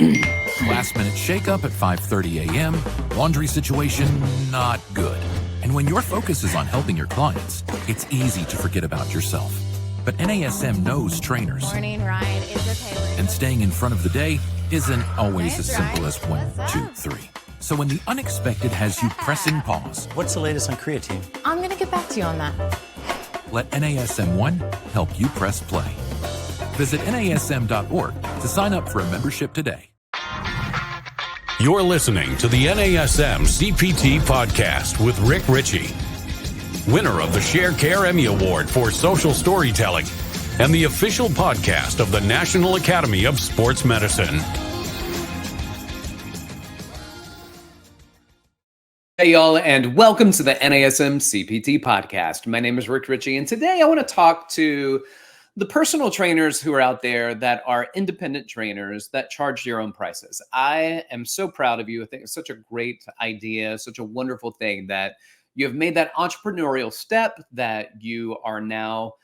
Last minute shakeup at 5:30 a.m., laundry situation not good. And when your focus is on helping your clients, it's easy to forget about yourself. But NASM knows trainers. Morning ride is okay. And staying in front of the day isn't always as simple as 1, 2, 3. So when the unexpected has you pressing pause, what's the latest on creatine? I'm going to get back to you on that. let NASM One help you press play. Visit NASM.org to sign up for a membership today. You're listening to the NASM-CPT Podcast with Richey, winner of the Share Care Emmy Award for Social Storytelling and the official podcast of the National Academy of Sports Medicine. Hey y'all, and welcome to the NASM-CPT Podcast. My name is Richey, and today I want to talk to the personal trainers who are out there that are independent trainers that charge your own prices. I am so proud of you. I think it's such a great idea, such a wonderful thing that you have made that entrepreneurial step, that you are now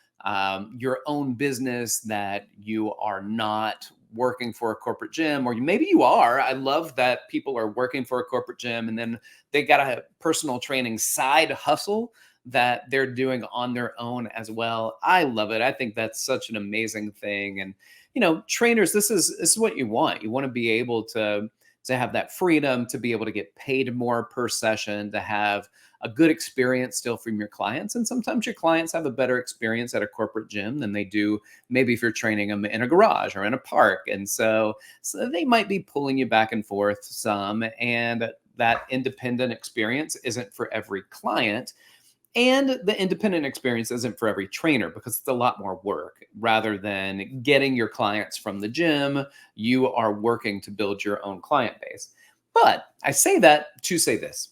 your own business, that you are not working for a corporate gym, or maybe you are. I love that people are working for a corporate gym and then they got a personal training side hustle that they're doing on their own as well. I love it. I think that's such an amazing thing. And, you know, trainers, this is what you want. You want to be able to have that freedom, to be able to get paid more per session, to have a good experience still from your clients. And sometimes your clients have a better experience at a corporate gym than they do maybe if you're training them in a garage or in a park. And so they might be pulling you back and forth some, and that independent experience isn't for every client. And the independent experience isn't for every trainer, because it's a lot more work. Rather than getting your clients from the gym, you are working to build your own client base. But I say that to say this.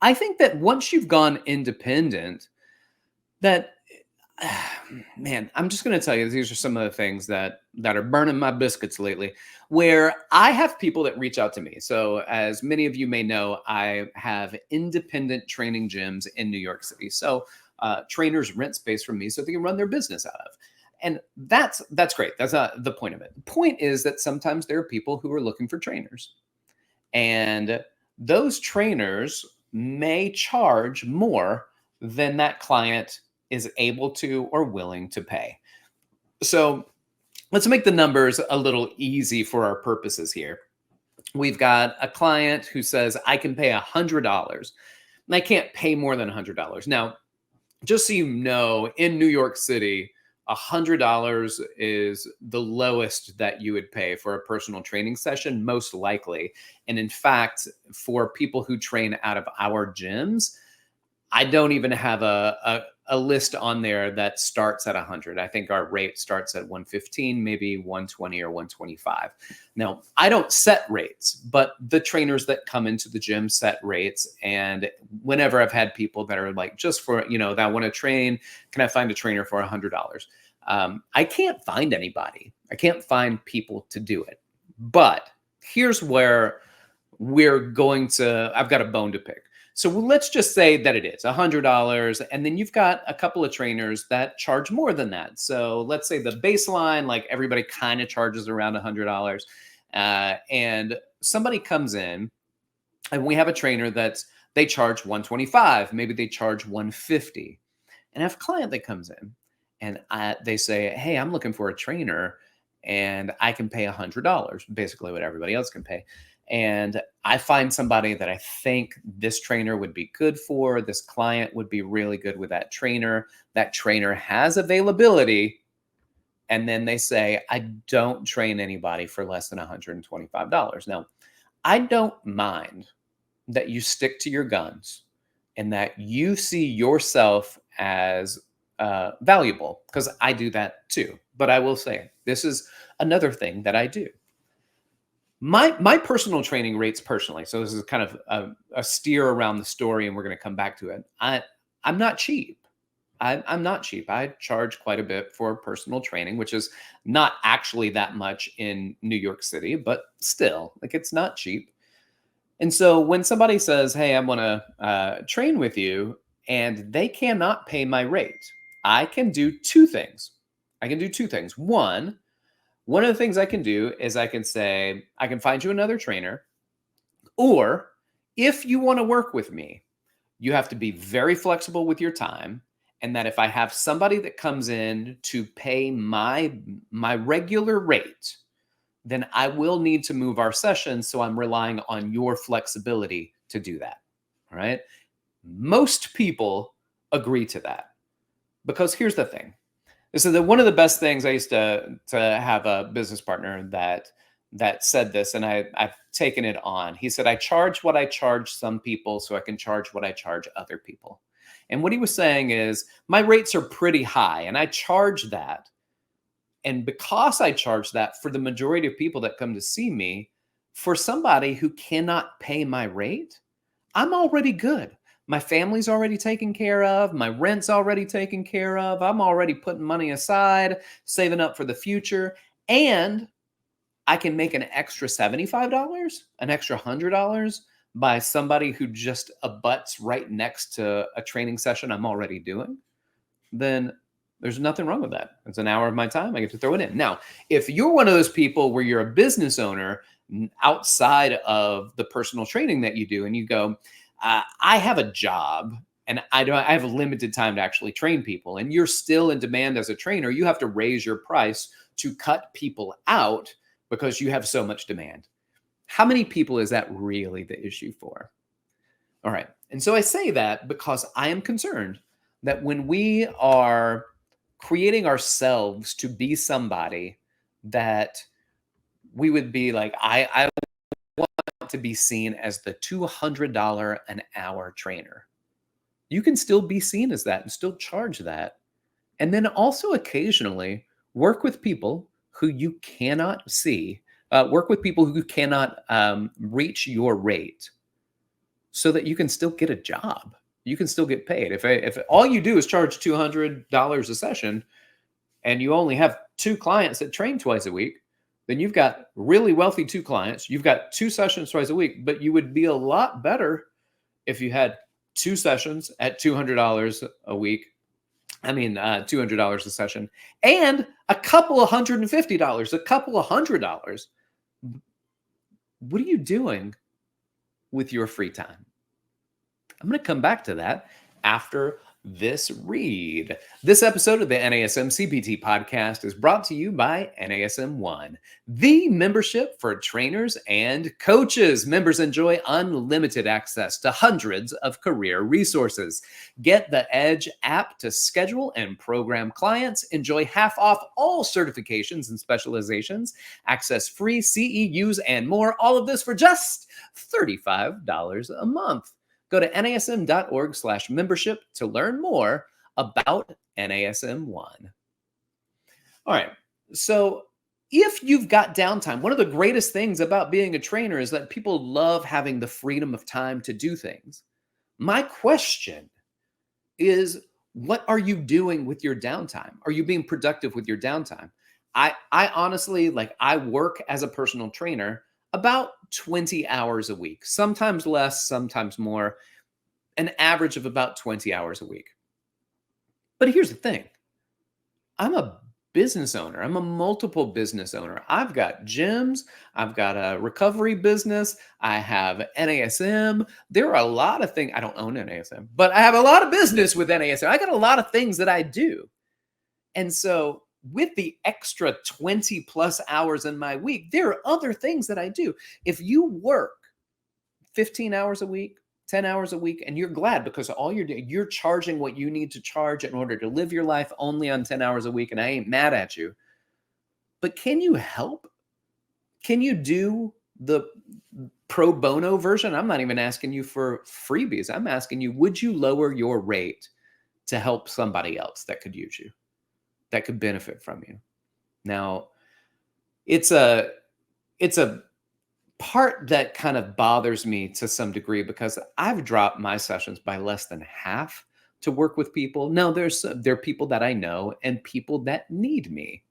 I think that once you've gone independent, that, man, I'm just going to tell you, these are some of the things that are burning my biscuits lately, where I have people that reach out to me. So as many of you may know, I have independent training gyms in New York City. So trainers rent space from me so they can run their business out of. And that's great. That's not the point of it. The point is that sometimes there are people who are looking for trainers. And those trainers may charge more than that client is able to or willing to pay. So let's make the numbers a little easy for our purposes here. We've got a client who says, I can pay $100 and I can't pay more than $100. Now, just so you know, in New York City, $100 is the lowest that you would pay for a personal training session, most likely. And in fact, for people who train out of our gyms, I don't even have a list on there that starts at 100. I think our rate starts at 115, maybe 120 or 125. Now, I don't set rates, but the trainers that come into the gym set rates. And whenever I've had people that are like, just for, that want to train, can I find a trainer for $100? I can't find anybody. I can't find people to do it. But here's where I've got a bone to pick. So let's just say that it is $100, and then you've got a couple of trainers that charge more than that. So let's say the baseline, like everybody kind of charges around $100, and somebody comes in, and we have a trainer they charge $125, maybe they charge $150, and I have a client that comes in, and they say, hey, I'm looking for a trainer, and I can pay $100, basically what everybody else can pay. And I find somebody that I think this trainer would be good for. This client would be really good with that trainer. That trainer has availability. And then they say, I don't train anybody for less than $125. Now, I don't mind that you stick to your guns and that you see yourself as valuable, because I do that too. But I will say, this is another thing that I do. My personal training rates personally, so this is kind of a steer around the story, and we're going to come back to it. I'm not cheap. I'm not cheap. I charge quite a bit for personal training, which is not actually that much in New York City, but still, like, it's not cheap. And so when somebody says, hey, I want to train with you, and they cannot pay my rate, I can do two things. One, One of the things I can do is I can say, I can find you another trainer, or if you want to work with me, you have to be very flexible with your time. And that if I have somebody that comes in to pay my regular rate, then I will need to move our sessions. So I'm relying on your flexibility to do that. All right. Most people agree to that, because here's the thing. This is one of the best things. I used to have a business partner that said this, and I've taken it on. He said, I charge what I charge some people so I can charge what I charge other people. And what he was saying is, my rates are pretty high and I charge that. And because I charge that for the majority of people that come to see me, for somebody who cannot pay my rate, I'm already good. My family's already taken care of. My rent's already taken care of. I'm already putting money aside, saving up for the future. And I can make an extra $75, an extra $100 by somebody who just abuts right next to a training session I'm already doing. Then there's nothing wrong with that. It's an hour of my time. I get to throw it in. Now, if you're one of those people where you're a business owner outside of the personal training that you do, and you go, I have a job and I have a limited time to actually train people, and you're still in demand as a trainer, you have to raise your price to cut people out because you have so much demand. How many people is that really the issue for? All right. And so I say that because I am concerned that when we are creating ourselves to be somebody that we would be like, I want to be seen as the $200 an hour trainer. You can still be seen as that and still charge that. And then also occasionally work with people who you cannot see, work with people who cannot reach your rate, so that you can still get a job. You can still get paid. If all you do is charge $200 a session and you only have 2 clients that train twice a week, then you've got really wealthy 2 clients. You've got 2 sessions twice a week, but you would be a lot better if you had 2 sessions at $200 a week. I mean, $200 a session, and a couple of $150, a couple of $100. What are you doing with your free time? I'm going to come back to that after this read. This episode of the NASM-CPT Podcast is brought to you by NASM One, the membership for trainers and coaches. Members enjoy unlimited access to hundreds of career resources. Get the Edge app to schedule and program clients. Enjoy half off all certifications and specializations. Access free CEUs and more. All of this for just $35 a month. Go to nasm.org/membership to learn more about NASM One. All right. So if you've got downtime, one of the greatest things about being a trainer is that people love having the freedom of time to do things. My question is, what are you doing with your downtime? Are you being productive with your downtime? I honestly, I work as a personal trainer about 20 hours a week, sometimes less, sometimes more, an average of about 20 hours a week. But here's the thing. I'm a business owner. I'm a multiple business owner. I've got gyms. I've got a recovery business. I have NASM. There are a lot of things. I don't own NASM, but I have a lot of business with NASM. I got a lot of things that I do. And so with the extra 20 plus hours in my week, there are other things that I do. If you work 15 hours a week, 10 hours a week, and you're glad because all you're doing, you're charging what you need to charge in order to live your life only on 10 hours a week, and I ain't mad at you. But can you help? Can you do the pro bono version? I'm not even asking you for freebies. I'm asking you, would you lower your rate to help somebody else that could use you, that could benefit from you? Now, it's a part that kind of bothers me to some degree because I've dropped my sessions by less than half to work with people. Now, there are people that I know and people that need me,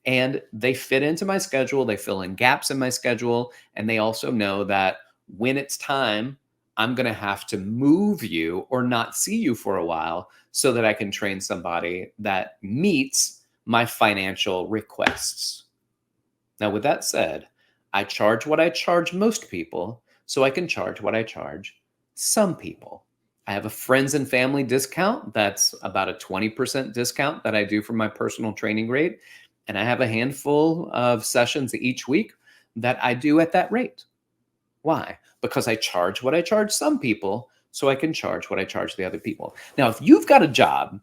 and they fit into my schedule. They fill in gaps in my schedule, and they also know that when it's time, I'm going to have to move you or not see you for a while so that I can train somebody that meets my financial requests. Now, with that said, I charge what I charge most people so I can charge what I charge some people. I have a friends and family discount. That's about a 20% discount that I do for my personal training rate. And I have a handful of sessions each week that I do at that rate. Why? Because I charge what I charge some people so I can charge what I charge the other people. Now, if you've got a job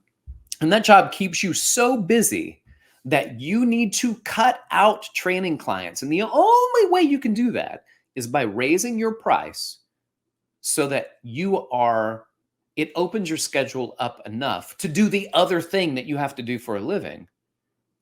and that job keeps you so busy that you need to cut out training clients, and the only way you can do that is by raising your price so that it opens your schedule up enough to do the other thing that you have to do for a living,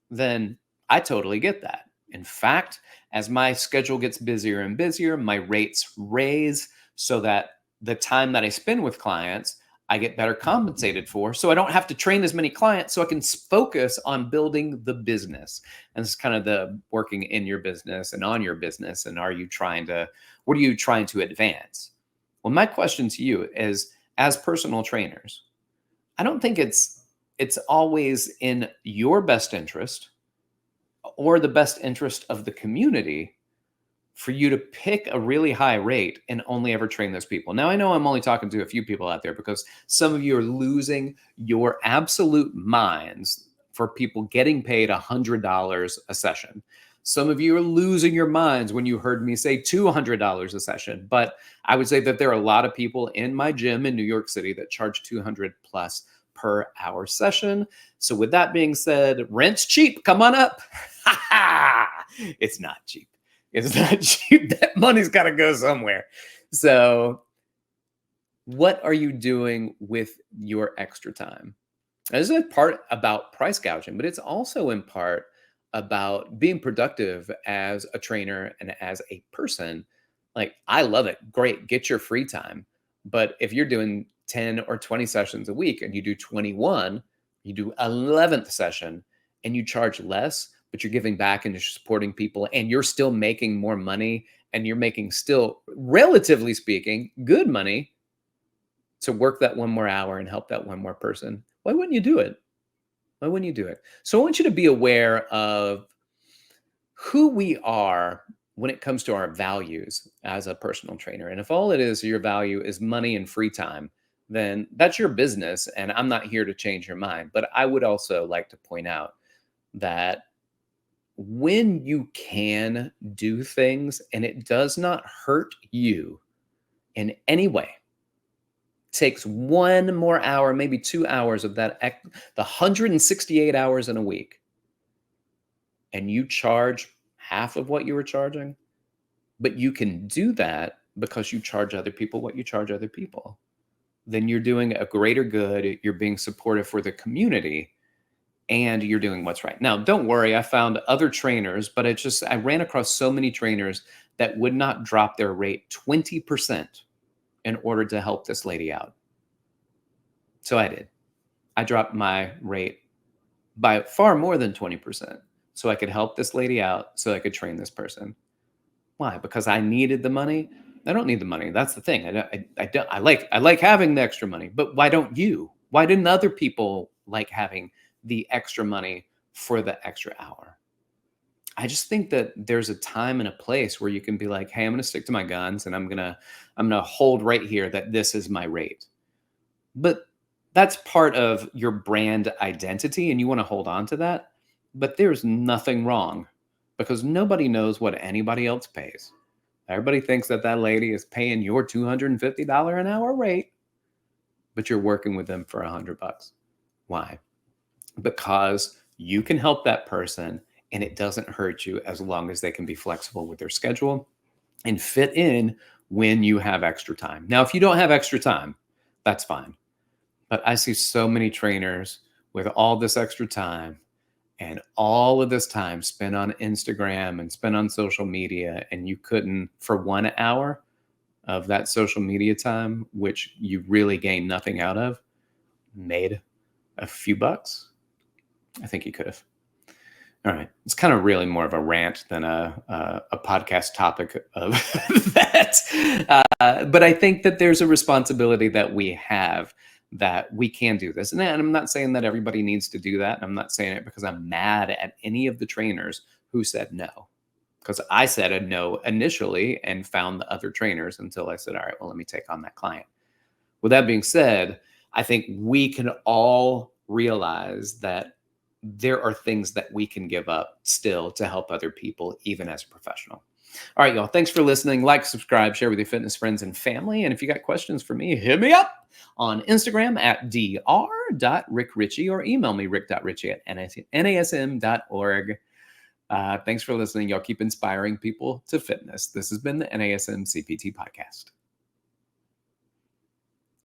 then I totally get that. In fact, as my schedule gets busier and busier, my rates raise so that the time that I spend with clients, I get better compensated for. So I don't have to train as many clients, so I can focus on building the business. And it's kind of the working in your business and on your business. And what are you trying to advance? Well, my question to you is, as personal trainers, I don't think it's always in your best interest or the best interest of the community for you to pick a really high rate and only ever train those people. Now, I know I'm only talking to a few people out there because some of you are losing your absolute minds for people getting paid $100 a session. Some of you are losing your minds when you heard me say $200 a session. But I would say that there are a lot of people in my gym in New York City that charge $200 plus per hour session. So with that being said, rent's cheap. Come on up. It's not cheap. It's not cheap. That money's got to go somewhere. So what are you doing with your extra time? This is a part about price gouging, but it's also in part about being productive as a trainer and as a person. Like, I love it. Great. Get your free time. But if you're doing 10 or 20 sessions a week and you do 21, you do 11th session and you charge less, but you're giving back and you're supporting people and you're still making more money and you're making still, relatively speaking, good money to work that one more hour and help that one more person, why wouldn't you do it? Why wouldn't you do it? So I want you to be aware of who we are when it comes to our values as a personal trainer. And if all it is, your value is money and free time, then that's your business. And I'm not here to change your mind. But I would also like to point out that when you can do things and it does not hurt you in any way, takes one more hour, maybe 2 hours of that, the 168 hours in a week, and you charge half of what you were charging, but you can do that because you charge other people what you charge other people, then you're doing a greater good. You're being supportive for the community and you're doing what's right. Now, don't worry. I found other trainers, but I ran across so many trainers that would not drop their rate 20% in order to help this lady out. So I did. I dropped my rate by far more than 20% so I could help this lady out, so I could train this person. Why? Because I needed the money? I don't need the money. That's the thing. I like having the extra money, but why don't you? Why didn't other people like having the extra money for the extra hour? I just think that there's a time and a place where you can be like, hey, I'm going to stick to my guns and I'm going to hold right here that this is my rate. But that's part of your brand identity and you want to hold on to that. But there's nothing wrong because nobody knows what anybody else pays. Everybody thinks that lady is paying your $250 an hour rate, but you're working with them for $100. Why? Because you can help that person and it doesn't hurt you as long as they can be flexible with their schedule and fit in when you have extra time. Now, if you don't have extra time, that's fine. But I see so many trainers with all this extra time and all of this time spent on Instagram and spent on social media, and you couldn't, for 1 hour of that social media time, which you really gained nothing out of, made a few bucks. I think you could have. All right. It's kind of really more of a rant than a podcast topic of that. But I think that there's a responsibility that we have that we can do this. And I'm not saying that everybody needs to do that. I'm not saying it because I'm mad at any of the trainers who said no. because I said a no initially and found the other trainers until I said, all right, well, let me take on that client. With that being said, I think we can all realize that there are things that we can give up still to help other people, even as a professional. All right, y'all. Thanks for listening. Like, subscribe, share with your fitness friends and family. And if you got questions for me, hit me up on Instagram at dr.rickrichey or email me rick.richey@nasm.org. Thanks for listening. Y'all keep inspiring people to fitness. This has been the NASM CPT Podcast.